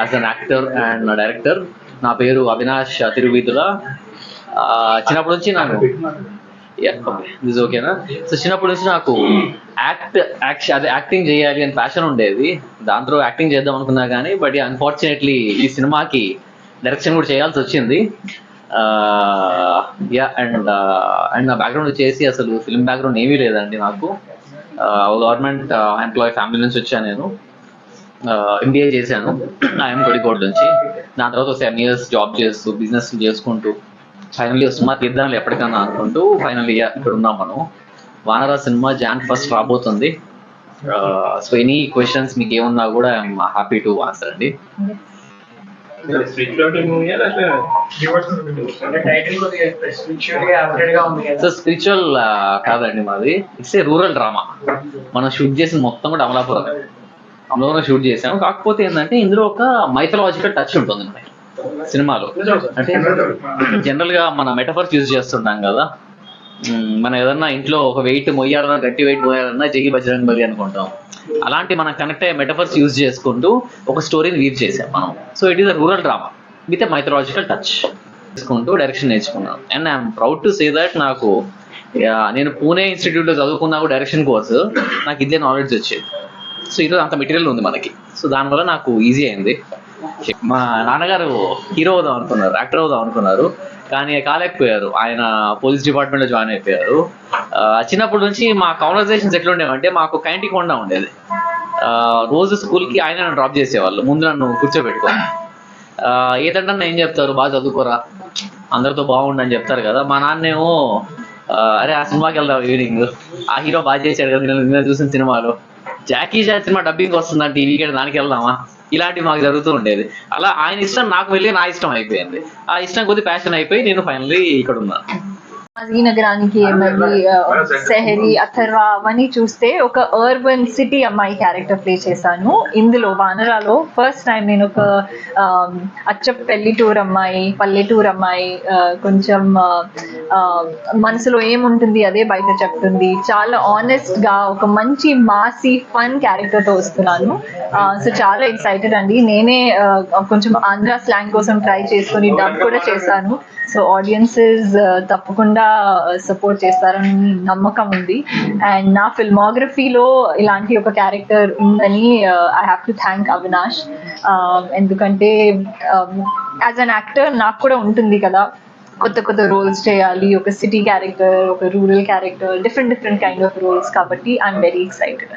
As an actor and director. నా పేరు అవినాష్ తిరువీధుల. చిన్నప్పటి నుంచి నాకు దిస్ ఓకేనా. సో చిన్నప్పటి నుంచి నాకు యాక్టింగ్ చేయాలి అని ప్యాషన్ ఉండేది. దాంట్లో యాక్టింగ్ చేద్దాం అనుకున్నా కానీ బట్ అన్ఫార్చునేట్లీ ఈ సినిమాకి డైరెక్షన్ కూడా చేయాల్సి వచ్చింది. అండ్ నా బ్యాక్గ్రౌండ్ వచ్చేసి అసలు ఫిల్మ్ బ్యాక్గ్రౌండ్ ఏమీ లేదండి నాకు. గవర్నమెంట్ ఎంప్లాయీ ఫ్యామిలీ నుంచి వచ్చాను. నేను ఎంబీఏ చేశాను ఐఎమ్ కోడికోడ్ నుంచి. దాని తర్వాత 7 years జాబ్ చేస్తూ బిజినెస్ చేసుకుంటూ ఫైనల్లీ సినిమా తీద్దాం ఎప్పటికన్నా అనుకుంటూ ఫైనల్లీ ఇక్కడ ఉన్నాం మనం. వానరా సినిమా Jan 1st రాబోతుంది. సో ఎనీ క్వశ్చన్స్ మీకు ఏమన్నా కూడా ఐఎమ్ హ్యాపీ టు ఆన్సర్ అండి. సో స్పిరిచువల్ కాదండి మాది. It's a rural drama. మనం షూట్ చేసిన మొత్తం కూడా అమలాపురం షూట్ చేసాము. కాకపోతే ఏంటంటే ఇందులో ఒక మైథలాజికల్ టచ్ ఉంటుంది సినిమాలో. అంటే జనరల్ గా మన మెటఫర్స్ యూజ్ చేస్తుంటాం కదా. మనం ఏదన్నా ఇంట్లో ఒక వెయిట్ మొయ్యాలన్నా గట్టి వెయిట్ మొయ్యాలన్నా జగి బజరంగ్ బలి అనుకుంటాం. అలాంటి మనం కనెక్ట్ అయ్యే మెటఫర్స్ యూజ్ చేసుకుంటూ ఒక స్టోరీని వీవ్ చేసాం మనం. So it is a rural drama with a mythological touch చేసుకుంటూ డైరెక్షన్ నేర్చుకున్నాను. And I'm proud to say that నాకు నేను పూణే ఇన్స్టిట్యూట్లో చదువుకున్నా కూడా డైరెక్షన్ కోర్సు నాకు ఇదే నాలెడ్జ్ వచ్చేది. సో ఈరోజు అంత మెటీరియల్ ఉంది మనకి. సో దానివల్ల నాకు ఈజీ అయింది. మా నాన్నగారు హీరో అవుదాం అనుకున్నారు, యాక్టర్ అవుదాం అనుకున్నారు, కానీ కాలేకపోయారు. ఆయన పోలీస్ డిపార్ట్మెంట్లో జాయిన్ అయిపోయారు. చిన్నప్పటి నుంచి మా కాన్వర్సేషన్స్ ఎట్లుండేవంటే మాకు కైంటికి హోండా ఉండేది. రోజు స్కూల్కి ఆయన నన్ను డ్రాప్ చేసేవాళ్ళు, ముందు నన్ను కూర్చోబెట్టుకోవాలి. ఏదంటే ఏం చెప్తారు, బాగా చదువుకోరా, అందరితో బాగుండని చెప్తారు కదా. మా నాన్నేమో అరే ఆ సినిమాకి వెళ్దాం ఈవినింగ్, ఆ హీరో బాగా చేశాడు కదా నేను చూసిన సినిమాలో, జాకీ చాన్ సినిమా డబ్బింగ్ వస్తుందంటే టీవీకి దానికి వెళ్దామా, ఇలాంటివి మాకు జరుగుతూ ఉండేది. అలా ఆయన ఇష్టం నాకు వెళ్ళి నా ఇష్టం అయిపోయింది. ఆ ఇష్టం కొద్ది ప్యాషన్ అయిపోయి నేను ఫైనల్లీ ఇక్కడ ఉన్నాను. నగరానికి మళ్ళీ సెహరి అథర్వా అవన్నీ చూస్తే ఒక అర్బన్ సిటీ అమ్మాయి క్యారెక్టర్ ప్లే చేశాను. ఇందులో వానరాలో ఫస్ట్ టైం నేను ఒక పల్లెటూరు అమ్మాయి కొంచెం మనసులో ఏముంటుంది అదే బయట చెప్తుంది. చాలా ఆనెస్ట్ గా ఒక మంచి మాసీ ఫన్ క్యారెక్టర్ తో వస్తున్నాను. సో చాలా ఎక్సైటెడ్ అండి. నేనే కొంచెం ఆంధ్ర స్లాంగ్ కోసం ట్రై చేసుకొని డబ్ కూడా చేశాను. సో ఆడియన్సెస్ తప్పకుండా సపోర్ట్ చేస్తారని నమ్మకం ఉంది. అండ్ నా ఫిల్మోగ్రఫీలో ఇలాంటి ఒక క్యారెక్టర్ ఉందని I have to thank Avinash. ఎందుకంటే యాజ్ అన్ యాక్టర్ నాకు కూడా ఉంటుంది కదా కొత్త రోల్స్ చేయాలి. ఒక సిటీ క్యారెక్టర్, ఒక rural character, different kind of roles. కాబట్టి ఐఎమ్ వెరీ ఎక్సైటెడ్.